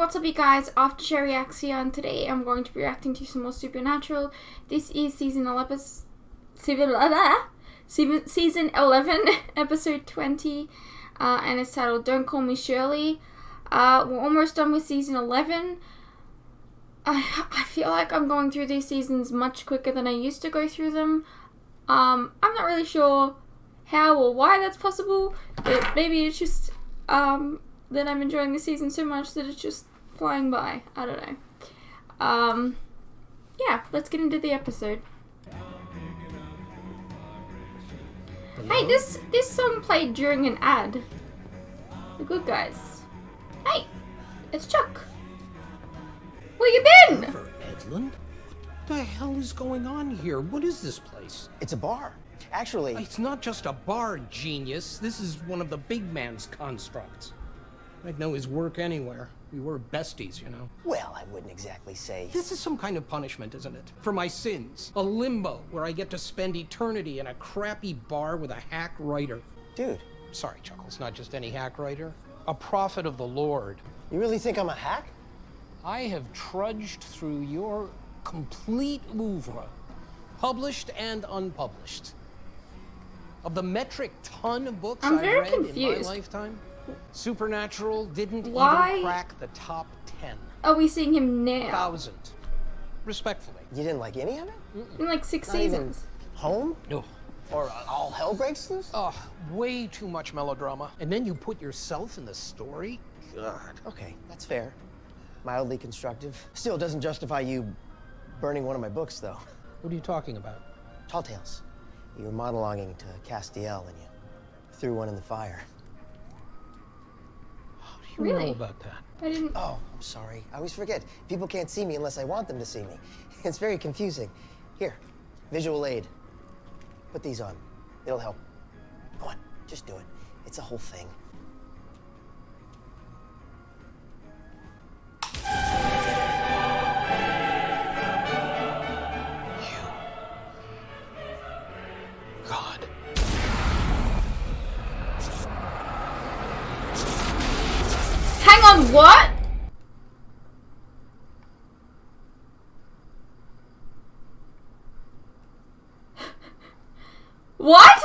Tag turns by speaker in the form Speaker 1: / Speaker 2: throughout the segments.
Speaker 1: what's up you guys, After Show Reacts here, and today I'm going to be reacting to some more Supernatural. This is season 11, episode 20, and it's titled Don't Call Me Shurley. We're almost done with season 11. I feel like I'm going through these seasons much quicker than I used to go through them. I'm not really sure how or why that's possible, but maybe it's just that I'm enjoying the season so much that it's just flying by. I don't know. Yeah, let's get into the episode. Hello? Hey, this song played during an ad. The Good Guys. Hey, it's Chuck. Where you been?
Speaker 2: Edlund? What the hell is going on here? What is this place?
Speaker 3: It's a bar. Actually...
Speaker 2: It's not just a bar, genius. This is one of the big man's constructs. I'd know his work anywhere. We were besties, you know.
Speaker 3: Well, I wouldn't exactly say...
Speaker 2: This is some kind of punishment, isn't it? For my sins. A limbo where I get to spend eternity in a crappy bar with a hack writer.
Speaker 3: Dude.
Speaker 2: Sorry, Chuckles, not just any hack writer. A prophet of the Lord.
Speaker 3: You really think I'm a hack?
Speaker 2: I have trudged through your complete oeuvre, published and unpublished. Of the metric ton of books I've read in my lifetime, Supernatural didn't even crack the top 10.
Speaker 1: Are we seeing him now?
Speaker 2: 1,000. Respectfully.
Speaker 3: You didn't like any of it?
Speaker 1: In like 6
Speaker 3: Not
Speaker 1: seasons.
Speaker 3: Even Home?
Speaker 2: No.
Speaker 3: Or All Hell Breaks Loose?
Speaker 2: Oh, way too much melodrama. And then you put yourself in the story? God.
Speaker 3: Okay, that's fair. Mildly constructive. Still doesn't justify you burning one of my books, though.
Speaker 2: What are you talking about?
Speaker 3: Tall Tales. You were monologuing to Castiel and you threw one in the fire.
Speaker 2: How do you know about that?
Speaker 1: I didn't...
Speaker 3: Oh, I'm sorry. I always forget. People can't see me unless I want them to see me. It's very confusing. Here, visual aid. Put these on. It'll help. Go on, just do it. It's a whole thing.
Speaker 2: God.
Speaker 1: Hang on, what? What?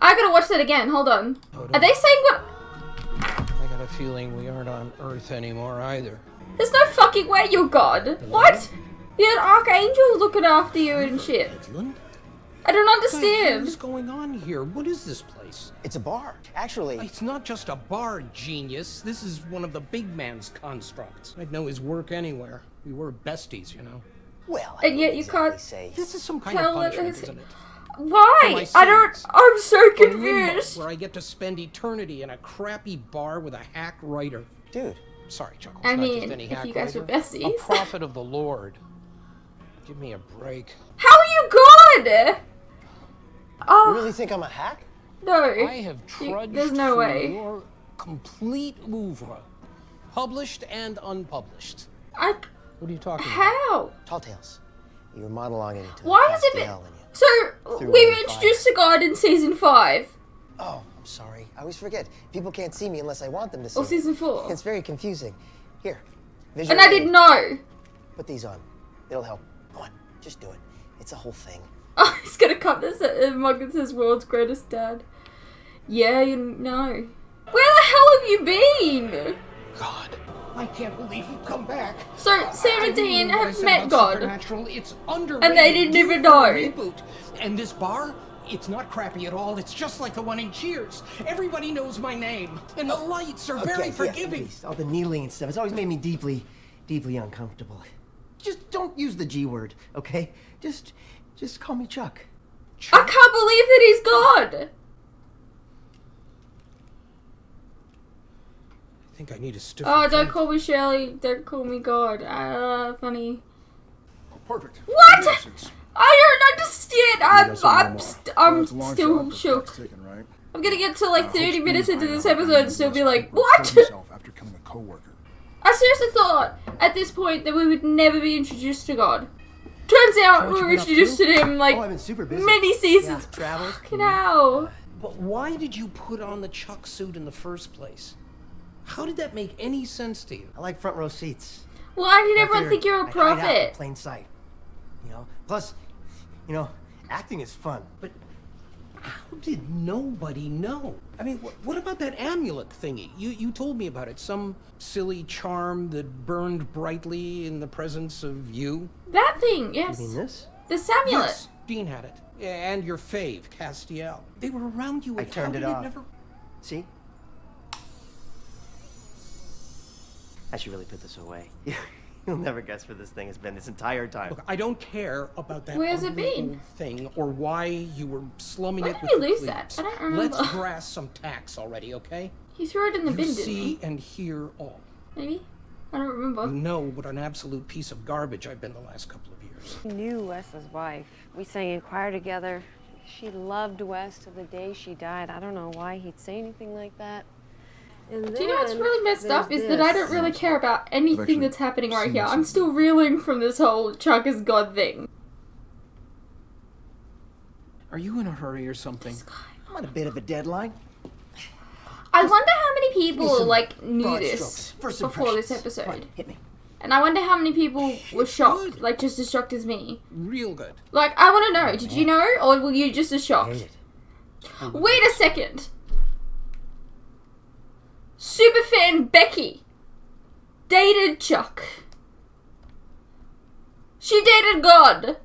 Speaker 1: I gotta watch that again, hold on. Are they saying what?
Speaker 2: I got a feeling we aren't on Earth anymore either.
Speaker 1: There's no fucking way you're God. What? You had archangels looking after you and shit.
Speaker 2: Edlund?
Speaker 1: I don't
Speaker 2: What the hell
Speaker 1: understand.
Speaker 2: is going on here? What is this place?
Speaker 3: It's a bar. Actually...
Speaker 2: It's not just a bar, genius. This is one of the big man's constructs. I'd know his work anywhere. We were besties, you know.
Speaker 3: Well,
Speaker 1: and yet you can't
Speaker 3: say...
Speaker 2: This is some kind of punishment, isn't it?
Speaker 1: Why? I don't... I'm so confused.
Speaker 2: Where I get to spend eternity in a crappy bar with a hack writer.
Speaker 3: Dude.
Speaker 2: Sorry, Chuckles,
Speaker 1: I
Speaker 2: not
Speaker 1: mean,
Speaker 2: just any
Speaker 1: if
Speaker 2: hack
Speaker 1: you guys
Speaker 2: writer.
Speaker 1: were besties.
Speaker 2: A prophet of the Lord. Give me a break.
Speaker 1: How are you God? Oh,
Speaker 3: You really think I'm a hack?
Speaker 1: no.
Speaker 2: I have trudged
Speaker 1: There's no
Speaker 2: through
Speaker 1: way.
Speaker 2: your complete oeuvre, published and unpublished.
Speaker 1: What
Speaker 2: are you talking about?
Speaker 1: How?
Speaker 3: Tall Tales. You were monologuing to
Speaker 1: Why has it been...
Speaker 3: Castiel and you
Speaker 1: So,
Speaker 3: threw
Speaker 1: we
Speaker 3: one
Speaker 1: were
Speaker 3: in the
Speaker 1: introduced to God in season 5.
Speaker 3: Oh, I'm sorry. I always forget. People can't see me unless I want them to see
Speaker 1: Or
Speaker 3: me.
Speaker 1: season 4.
Speaker 3: It's very confusing. Here, visual
Speaker 1: And I
Speaker 3: aid.
Speaker 1: didn't know.
Speaker 3: Put these on. It'll help. Go on, just do it. It's a whole thing.
Speaker 1: Oh, he's gonna cut this mug that says world's greatest dad. Yeah, you know. Where the hell have you been?
Speaker 2: God, I can't believe you've come back.
Speaker 1: So, Sam and Dean have met God.
Speaker 2: It's underrated.
Speaker 1: And they didn't even know.
Speaker 2: Reboot. And this bar, it's not crappy at all. It's just like the one in Cheers. Everybody knows my name. And the lights are very forgiving.
Speaker 3: Please. All the needling and stuff. It's always made me deeply uncomfortable. Just don't use the G word, okay? Just call me Chuck.
Speaker 1: I can't believe that he's God.
Speaker 2: I think I need a stiff.
Speaker 1: Oh, don't call me Shurley. Don't call me God. Funny.
Speaker 4: Perfect.
Speaker 1: What?
Speaker 4: Yes,
Speaker 1: I don't understand. I'm
Speaker 4: it's
Speaker 1: still shook.
Speaker 4: taken, right?
Speaker 1: I'm gonna get to like 30 minutes into this episode and still be like,
Speaker 4: Killed
Speaker 1: what?
Speaker 4: himself after killing a coworker.
Speaker 1: I seriously thought at this point that we would never be introduced to God. Turns out we were introduced to him like
Speaker 3: I've been super busy.
Speaker 1: many seasons.
Speaker 3: Traveled.
Speaker 1: Fucking hell.
Speaker 2: But why did you put on the Chuck suit in the first place? How did that make any sense to you?
Speaker 3: I like front row seats.
Speaker 1: Why did everyone think you're a
Speaker 3: I'd hide out in
Speaker 1: prophet?
Speaker 3: plain sight. You know? Plus, you know, acting is fun.
Speaker 2: But how did nobody know? I mean, what about that amulet thingy? You told me about it. Some silly charm that burned brightly in the presence of you.
Speaker 1: That thing, yes.
Speaker 3: You mean this?
Speaker 1: The Samulet.
Speaker 2: Yes, Dean had it. And your fave, Castiel. They were around you.
Speaker 3: I
Speaker 2: and
Speaker 3: turned
Speaker 2: how
Speaker 3: it
Speaker 2: did
Speaker 3: off.
Speaker 2: Never...
Speaker 3: See? I should really put this away. You'll never guess where this thing has been this entire time.
Speaker 2: Look, I don't care about that
Speaker 1: Where's it
Speaker 2: ugly
Speaker 1: been?
Speaker 2: old thing or why you were slumming
Speaker 1: Why
Speaker 2: it
Speaker 1: did
Speaker 2: with
Speaker 1: we
Speaker 2: the
Speaker 1: lose
Speaker 2: cleats.
Speaker 1: that? I don't remember.
Speaker 2: Let's brass some tacks already, okay?
Speaker 1: He threw it in the
Speaker 2: You
Speaker 1: bin, didn't
Speaker 2: see
Speaker 1: he?
Speaker 2: and hear all.
Speaker 1: Maybe? I don't remember.
Speaker 2: You know what an absolute piece of garbage I've been the last couple of years.
Speaker 5: I knew Wes's wife. We sang in choir together. She loved Wes to the day she died. I don't know why he'd say anything like that. And
Speaker 1: Do you know what's really messed up is
Speaker 5: there's
Speaker 1: that I
Speaker 5: this.
Speaker 1: don't really care about anything
Speaker 4: Actually,
Speaker 1: that's happening right
Speaker 4: seen
Speaker 1: here. I'm
Speaker 4: something.
Speaker 1: still reeling from this whole Chuck is God thing.
Speaker 2: Are you in a hurry or something?
Speaker 3: I'm on a bit of a deadline.
Speaker 1: I wonder how many people
Speaker 3: some
Speaker 1: like knew
Speaker 3: broad
Speaker 1: this
Speaker 3: strokes. First
Speaker 1: before this
Speaker 3: impressions. Come
Speaker 1: episode.
Speaker 3: on, hit me.
Speaker 1: And I wonder how many people were shocked,
Speaker 2: good.
Speaker 1: like just as shocked as me.
Speaker 2: Real good.
Speaker 1: Like, I want to know, did you know, or were you just as
Speaker 3: Hate
Speaker 1: shocked?
Speaker 3: it.
Speaker 1: Wait a second! Superfan Becky dated Chuck. She dated God.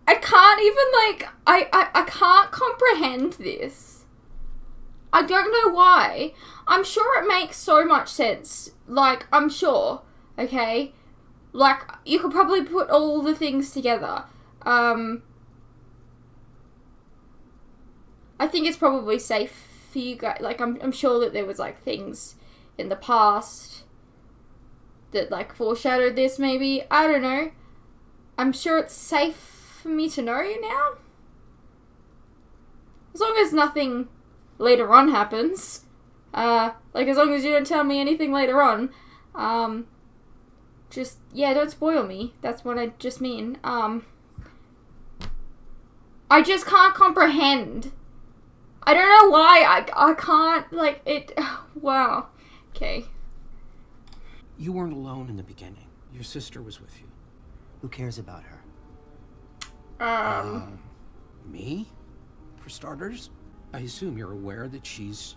Speaker 1: I can't even, like, I can't comprehend this. I don't know why. I'm sure it makes so much sense. Like, I'm sure, okay? Like, you could probably put all the things together. I think it's probably safe for you guys. Like, I'm sure that there was, like, things in the past that, like, foreshadowed this, maybe. I don't know. I'm sure it's safe for me to know now. As long as nothing later on happens. Like, as long as you don't tell me anything later on. Just, yeah, don't spoil me. That's what I just mean. I just can't comprehend. I don't know why. I can't, like, it... Wow. Okay.
Speaker 2: You weren't alone in the beginning. Your sister was with you.
Speaker 3: Who cares about her?
Speaker 2: Me? For starters? I assume you're aware that she's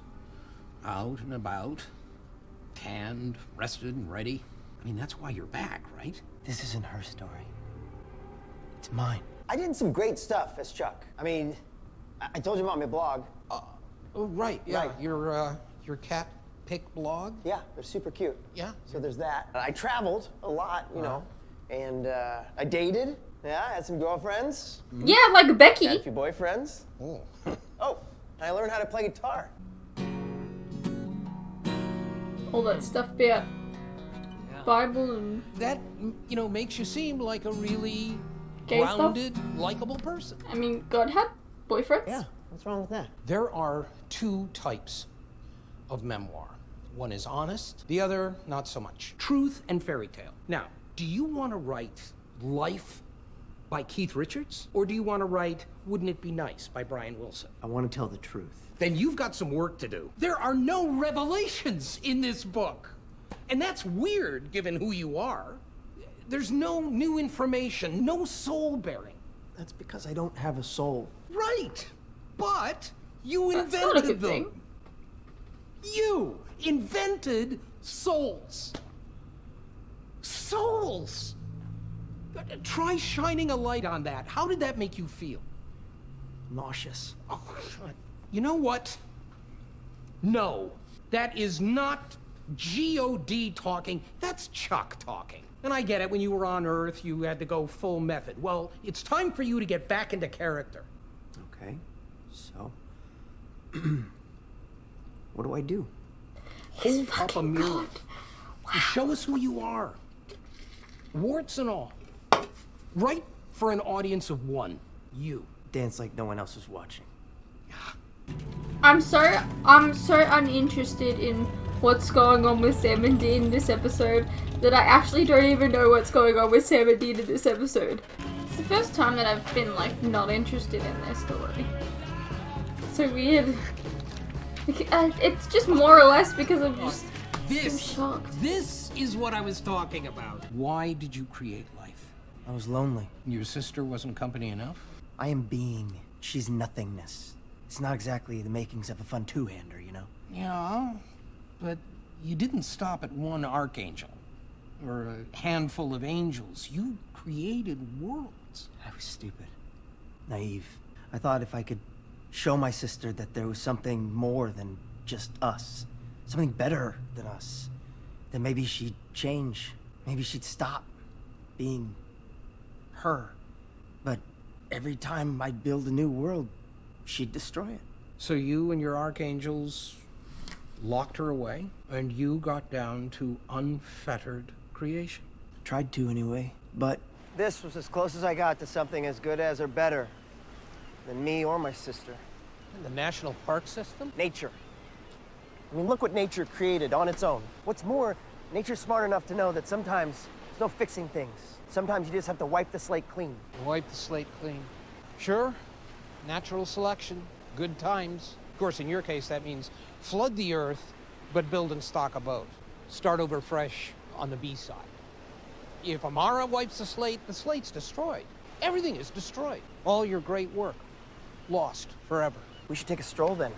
Speaker 2: out and about, tanned, rested, and ready. I mean, that's why you're back, right?
Speaker 3: This isn't her story. It's mine. I did some great stuff as Chuck. I mean, I told you about my blog.
Speaker 2: Oh, right, yeah.
Speaker 3: Right.
Speaker 2: Your cat pick blog?
Speaker 3: Yeah, they're super cute.
Speaker 2: Yeah.
Speaker 3: So there's that. I traveled a lot, you know, and I dated. Yeah, I had some girlfriends.
Speaker 1: Yeah, like Becky.
Speaker 3: Had a few boyfriends.
Speaker 2: Oh.
Speaker 3: Oh, and I learned how to play guitar.
Speaker 1: All that stuff about Bible and...
Speaker 2: That, you know, makes you seem like a really
Speaker 1: Gay stuff?
Speaker 2: grounded, likable person.
Speaker 1: I mean, God had boyfriends.
Speaker 3: Yeah, what's wrong with that?
Speaker 2: There are two types of memoir. One is honest, the other not so much. Truth and fairy tale. Now, do you want to write Life by Keith Richards? Or do you want to write Wouldn't It Be Nice by Brian Wilson?
Speaker 3: I want to tell the truth.
Speaker 2: Then you've got some work to do. There are no revelations in this book. And that's weird, given who you are. There's no new information, no soul bearing.
Speaker 3: That's because I don't have a soul.
Speaker 2: Right. But you
Speaker 1: That's not a
Speaker 2: invented
Speaker 1: good
Speaker 2: them.
Speaker 1: thing.
Speaker 2: You invented souls. Souls. Try shining a light on that. How did that make you feel?
Speaker 3: Nauseous.
Speaker 2: Oh, you know what? No, that is not God talking. That's Chuck talking. And I get it, when you were on Earth, you had to go full method. Well, it's time for you to get back into character.
Speaker 3: Okay, so what do I do?
Speaker 2: Hold up a mirror and show us who you are. Warts and all. Right for an audience of one. You.
Speaker 3: Dance like no one else is watching.
Speaker 1: I'm so uninterested in what's going on with Sam and Dean in this episode that I actually don't even know what's going on with Sam and Dean in this episode. It's the first time that I've been, like, not interested in their story. It's so weird. It's just more or less because I'm just so shocked.
Speaker 2: This is what I was talking about. Why did you create life?
Speaker 3: I was lonely.
Speaker 2: Your sister wasn't company enough?
Speaker 3: I am being. She's nothingness. It's not exactly the makings of a fun two-hander, you know?
Speaker 2: Yeah, but you didn't stop at one archangel or a handful of angels. You created worlds.
Speaker 3: I was stupid. Naive. I thought if I could show my sister that there was something more than just us, something better than us, then maybe she'd change. Maybe she'd stop being her. But every time I'd build a new world, she'd destroy it.
Speaker 2: So you and your archangels locked her away, and you got down to unfettered creation.
Speaker 3: Tried to anyway, but this was as close as I got to something as good as or better than me or my sister.
Speaker 2: And the national park system?
Speaker 3: Nature. I mean, look what nature created on its own. What's more, nature's smart enough to know that sometimes there's no fixing things. Sometimes you just have to wipe the slate clean.
Speaker 2: Wipe the slate clean. Sure, natural selection, good times. Of course, in your case, that means flood the earth, but build and stock a boat. Start over fresh on the B side. If Amara wipes the slate's destroyed. Everything is destroyed. All your great work, lost forever.
Speaker 3: We should take a stroll then.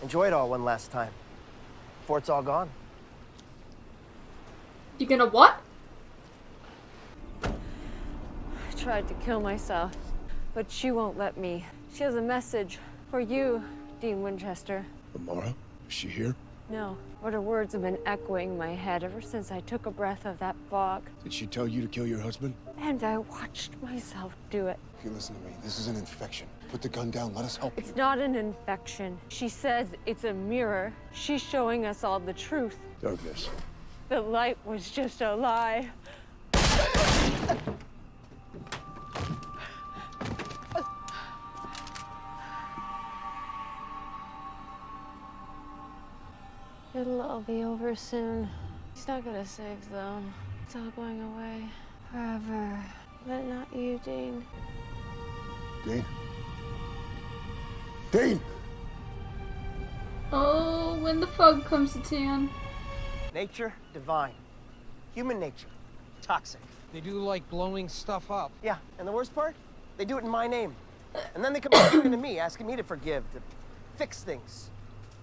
Speaker 3: Enjoy it all one last time, before it's all gone.
Speaker 1: You gonna what?
Speaker 5: I tried to kill myself, but she won't let me. She has a message for you, Dean Winchester.
Speaker 4: Amara? Is she here?
Speaker 5: No, but her words have been echoing in my head ever since I took a breath of that fog.
Speaker 4: Did she tell you to kill your husband?
Speaker 5: And I watched myself do it.
Speaker 4: Okay, listen to me. This is an infection. Put the gun down. Let us help you.
Speaker 5: It's not an infection. She says it's a mirror. She's showing us all the truth.
Speaker 4: Douglas.
Speaker 5: The light was just a lie. It'll all be over soon. He's not gonna save them. It's all going away. Forever. But not you, Dean.
Speaker 4: Dean? Dean!
Speaker 1: Oh, when the fog comes to town.
Speaker 3: Nature, divine. Human nature, toxic.
Speaker 2: They do like blowing stuff up.
Speaker 3: Yeah, and the worst part? They do it in my name. And then they come back to me, asking me to forgive, to fix things.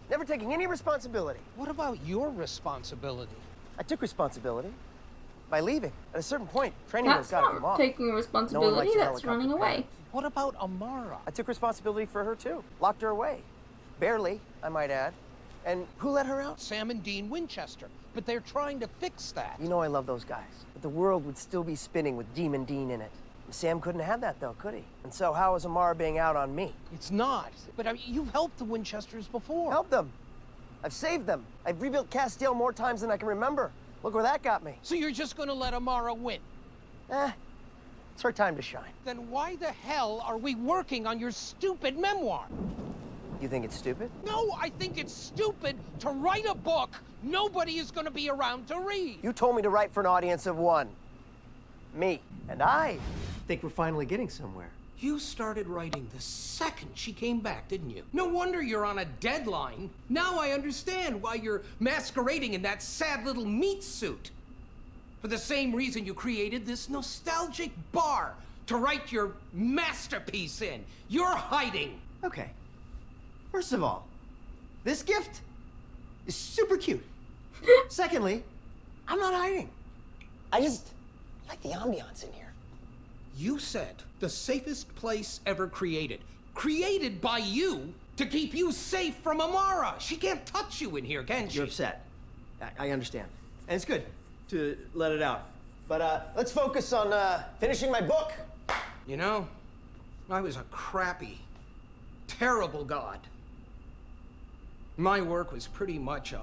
Speaker 3: Never taking any responsibility.
Speaker 2: What about your responsibility?
Speaker 3: I took responsibility by leaving. At a certain point, training has
Speaker 1: That's
Speaker 3: got to come
Speaker 1: not
Speaker 3: off.
Speaker 1: taking responsibility,
Speaker 3: to
Speaker 1: that's running away.
Speaker 2: What about Amara?
Speaker 3: I took responsibility for her too. Locked her away. Barely, I might add. And who let her out?
Speaker 2: Sam and Dean Winchester. But they're trying to fix that.
Speaker 3: You know I love those guys. But the world would still be spinning with Demon Dean in it. Sam couldn't have that though, could he? And so how is Amara being out on me?
Speaker 2: It's not. But I mean, you've helped the Winchesters before.
Speaker 3: Help them. I've saved them. I've rebuilt Castile more times than I can remember. Look where that got me.
Speaker 2: So you're just gonna let Amara win?
Speaker 3: It's her time to shine.
Speaker 2: Then why the hell are we working on your stupid memoir?
Speaker 3: You think it's stupid?
Speaker 2: No, I think it's stupid to write a book nobody is gonna be around to read.
Speaker 3: You told me to write for an audience of one. Me. And I think we're finally getting somewhere.
Speaker 2: You started writing the second she came back, didn't you? No wonder you're on a deadline. Now I understand why you're masquerading in that sad little meat suit. For the same reason you created this nostalgic bar to write your masterpiece in. You're hiding.
Speaker 3: Okay. First of all, this gift is super cute. Secondly, I'm not hiding. I just like the ambiance in here.
Speaker 2: You said the safest place ever created. Created by you to keep you safe from Amara. She can't touch you in here, can she?
Speaker 3: You're upset. I understand. And it's good to let it out. But let's focus on finishing my book.
Speaker 2: You know, I was a crappy, terrible god. My work was pretty much a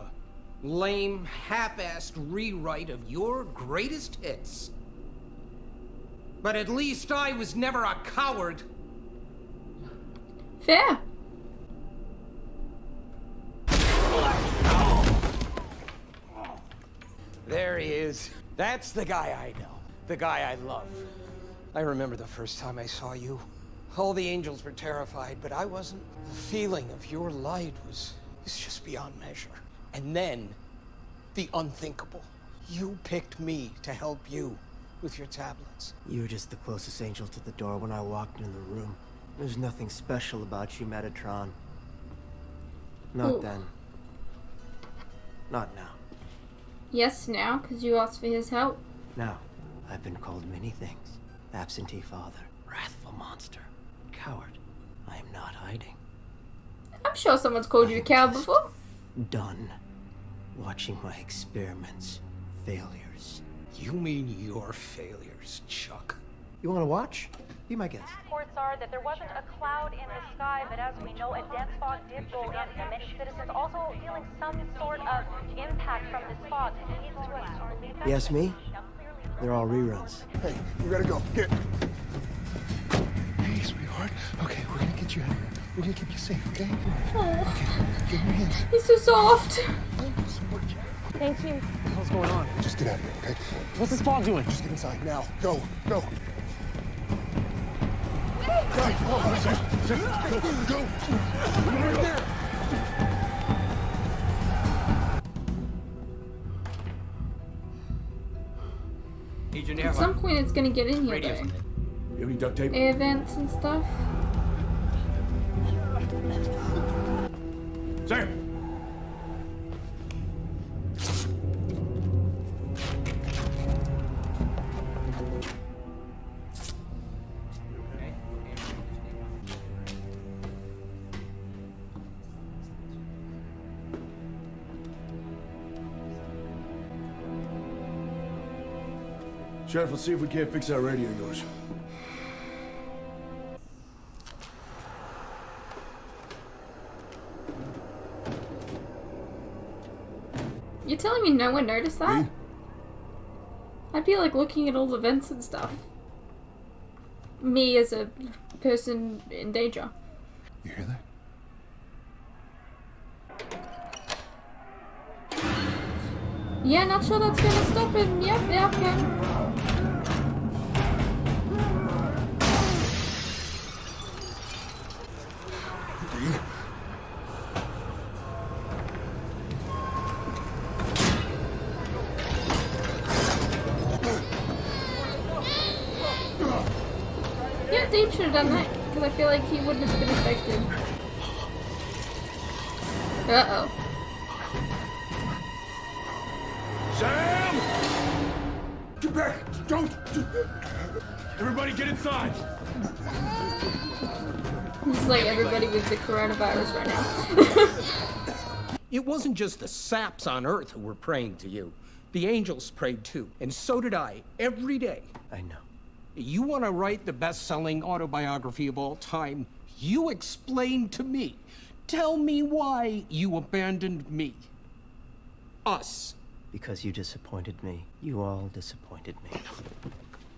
Speaker 2: lame, half-assed rewrite of your greatest hits. But at least I was never a coward.
Speaker 1: Fair.
Speaker 2: There he is. That's the guy I know. The guy I love. I remember the first time I saw you. All the angels were terrified, but I wasn't. The feeling of your light was just beyond measure. And then, the unthinkable. You picked me to help you with your tablets.
Speaker 3: You were just the closest angel to the door when I walked into the room. There's nothing special about you, Metatron. Not then. Not now.
Speaker 1: Yes, now, because you asked for his help.
Speaker 3: Now, I've been called many things. Absentee father, wrathful monster, coward. I am not hiding.
Speaker 1: I'm sure someone's called you a coward before.
Speaker 3: Done watching my experiments, failures.
Speaker 2: You mean your failures, Chuck?
Speaker 3: You want to watch? Be my guest.
Speaker 6: Reports are that there wasn't a cloud in the sky, but as we know, a dense fog did roll in. And many citizens also feeling some sort of impact from this fog. It leads to us to believe that.
Speaker 3: Yes, me? They're all reruns.
Speaker 4: Hey, we gotta go. Get. Hey, sweetheart. Okay, we're gonna get you out of here. We're gonna keep you safe, okay? Okay, give me your hands.
Speaker 1: He's so soft.
Speaker 5: Thank you.
Speaker 4: What's going on? Just get out of here, okay?
Speaker 7: What's this ball doing?
Speaker 4: Just get inside now. Go, go. Right. Oh, go, go. Right there.
Speaker 1: At some point it's gonna get in here though.
Speaker 4: You have any duct tape?
Speaker 1: Air vents and stuff.
Speaker 4: Sir. Sheriff, let's see if we can't fix that radio of yours.
Speaker 1: You're telling me no one noticed that? I'd be like looking at all the vents and stuff. Me as a person in danger.
Speaker 4: You hear that?
Speaker 1: Yeah, not sure that's gonna stop him. Yep, okay. Yeah, Dean should have done that, because I feel like he wouldn't have been affected. Uh-oh.
Speaker 4: Sam! Get back! Don't! Everybody get inside!
Speaker 1: It's like everybody with the coronavirus right now.
Speaker 2: It wasn't just the saps on Earth who were praying to you. The angels prayed too, and so did I, every day.
Speaker 3: I know.
Speaker 2: You want to write the best-selling autobiography of all time? You explain to me. Tell me why you abandoned me. Us.
Speaker 3: Because you disappointed me. You all disappointed me.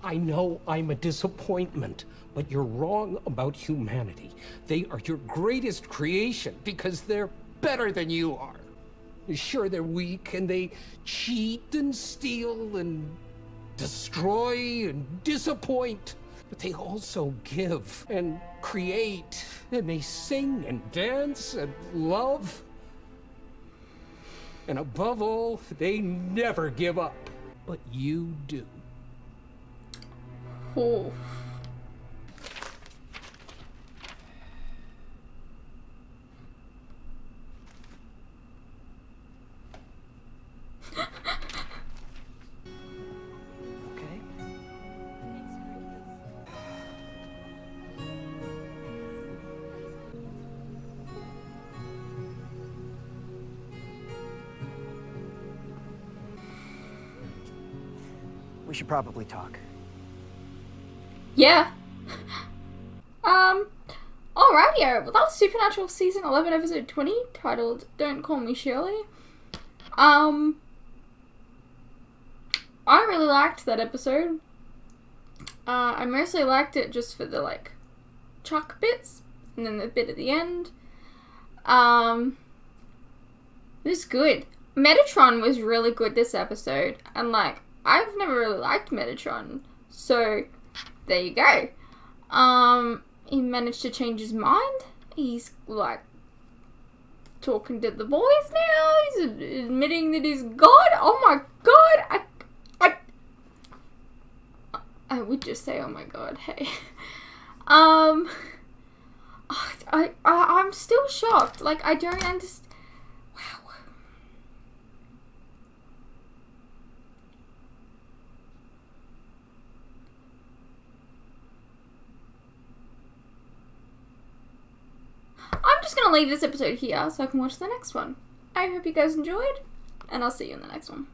Speaker 2: I know I'm a disappointment, but you're wrong about humanity. They are your greatest creation because they're better than you are. Sure, they're weak, and they cheat and steal and destroy and disappoint, but they also give and create, and they sing and dance and love. And above all, they never give up. But you do.
Speaker 1: Oh.
Speaker 3: Okay? We should probably talk.
Speaker 1: Yeah. Alrighty, well, that was Supernatural Season 11, Episode 20, titled Don't Call Me Shurley. I really liked that episode. I mostly liked it just for the, like, Chuck bits, and then the bit at the end. It was good. Metatron was really good this episode, and like I've never really liked Metatron, so there you go. He managed to change his mind. He's like talking to the boys now. He's admitting that he's God. Oh my God! I would just say, oh my God. Hey, I'm still shocked. Like I don't understand. Wow. I'm just going to leave this episode here so I can watch the next one. I hope you guys enjoyed, and I'll see you in the next one.